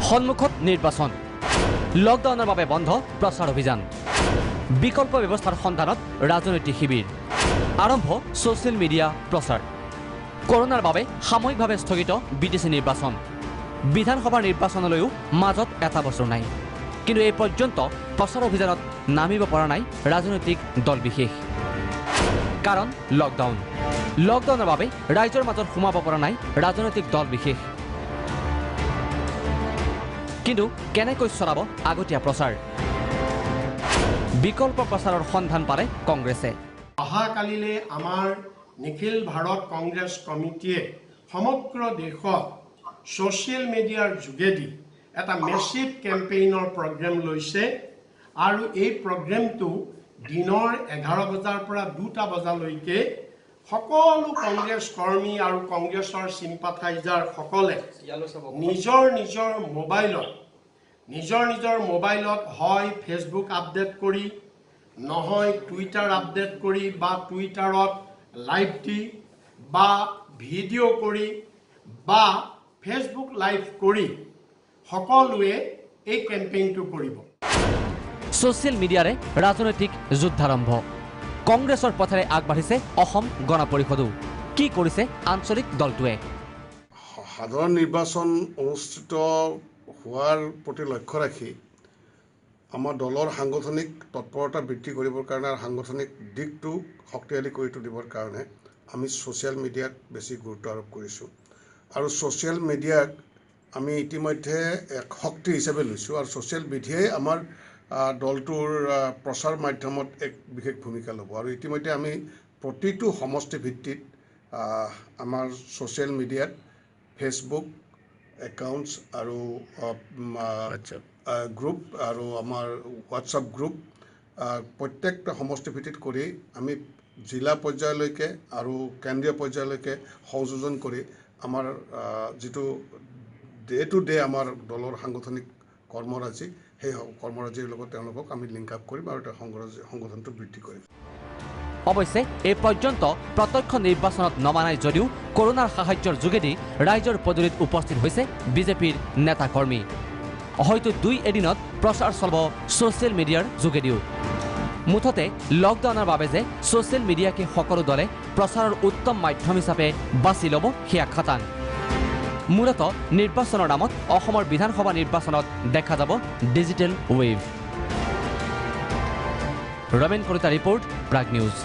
সন্মুখত নিৰ্বাচন লকডাউনৰ বাবে বন্ধ প্ৰচাৰ অভিযান বিকল্প ব্যৱস্থাৰ সন্ধানত ৰাজনৈতিক শিবিৰ আৰম্ভ ছ'চিয়েল মিডিয়া প্ৰচাৰ কৰোনাৰ বাবে সাময়িকভাৱে স্থগিত বিটিচি নিৰ্বাচন বিধানসভা নিৰ্বাচনলৈও মাজত এটা বছৰ নাই কিন্তু এই পৰ্যন্ত প্ৰচাৰ অভিযানত নামিব পৰা নাই ৰাজনৈতিক দল বিশেষ কাৰণ লকডাউনৰ বাবে ৰাইজৰ মাজত সোমাব পৰা নাই ৰাজনৈতিক দল বিশেষ কিন্তু কেনেকৈ চলাব আগতীয়া প্ৰচাৰ বিকল্প প্ৰচাৰৰ সন্ধান পালে কংগ্ৰেছে অহাকালিলে আমাৰ নিখিল ভাৰত কংগ্ৰেছ কমিটিয়ে সমগ্ৰ দেশত ছ'চিয়েল মিডিয়াৰ যোগেদি এটা মেছিভ কেম্পেইনৰ প্ৰগ্ৰেম লৈছে আৰু এই প্ৰগ্ৰেমটো দিনৰ 11 বজাৰ পৰা 2টা বজালৈকে সকলো কংগ্ৰেছ কৰ্মী আৰু কংগ্ৰেছৰ চিম্পাথাইজাৰ সকলে নিজৰ মোবাইলত হয় ফেচবুক আপডেট কৰি নহয় টুইটাৰ আপডেট কৰি বা টুইটাৰত লাইভ দি বা ভিডিঅ' কৰি বা ফেচবুক লাইভ কৰি সকলোৱে এই কেম্পেইনটো কৰিব ছ'চিয়েল মিডিয়াৰে ৰাজনৈতিক যুদ্ধাৰম্ভ কংগ্ৰেছৰ পথেৰে আগবাঢ়িছে অসম গণ পৰিষদো কি কৰিছে আঞ্চলিক দলটোৱে সাধাৰণ নিৰ্বাচন অনুষ্ঠিত হোৱাৰ প্ৰতি লক্ষ্য ৰাখি আমাৰ দলৰ সাংগঠনিক তৎপৰতা বৃদ্ধি কৰিবৰ কাৰণে আৰু সাংগঠনিক দিশটো শক্তিশালী কৰি তুলিবৰ কাৰণে আমি ছ'চিয়েল মিডিয়াত বেছি গুৰুত্ব আৰোপ কৰিছোঁ আৰু ছ'চিয়েল মিডিয়াক আমি ইতিমধ্যে এক শক্তি হিচাপে লৈছোঁ আৰু ছ'চিয়েল মিডিয়াই আমাৰ দলটোৰ প্ৰচাৰ মাধ্যমত এক বিশেষ ভূমিকা ল'ব আৰু ইতিমধ্যে আমি প্ৰতিটো সমষ্টি ভিত্তিত আমাৰ ছ'চিয়েল মিডিয়াত ফেচবুক একাউণ্টছ আৰু গ্ৰুপ আৰু আমাৰ হোৱাটছআপ গ্ৰুপ প্ৰত্যেকটা সমষ্টি ভিত্তিত কৰি আমি জিলা পৰ্যায়লৈকে আৰু কেন্দ্ৰীয় পৰ্যায়লৈকে সংযোজন কৰি আমাৰ যিটো ডে টু ডে আমাৰ দলৰ সাংগঠনিক কৰ্মৰাজি সেই কৰ্মৰাজিৰ লগত তেওঁলোকক আমি লিংক আপ কৰিম আৰু সংগঠনটো বৃদ্ধি কৰিম অৱশ্যে এই পৰ্যন্ত প্ৰত্যক্ষ নিৰ্বাচনত নমা নাই যদিও কৰোনাৰ সাহায্যৰ যোগেদি ৰাইজৰ পদূলিত উপস্থিত হৈছে বিজেপিৰ নেতা কৰ্মী হয়তো 2 এদিনত প্ৰচাৰ চলিব ছ'চিয়েল মিডিয়াৰ যোগেদিও মুঠতে লকডাউনৰ বাবে যে ছ'চিয়েল মিডিয়াকে সকলো দলে প্ৰচাৰৰ উত্তম মাধ্যম হিচাপে বাছি ল'ব সেয়া খাটাং মূলত নিৰ্বাচনৰ নামত অসমৰ বিধানসভা নিৰ্বাচনত দেখা যাব digital wave Ramen Kalita report Prag news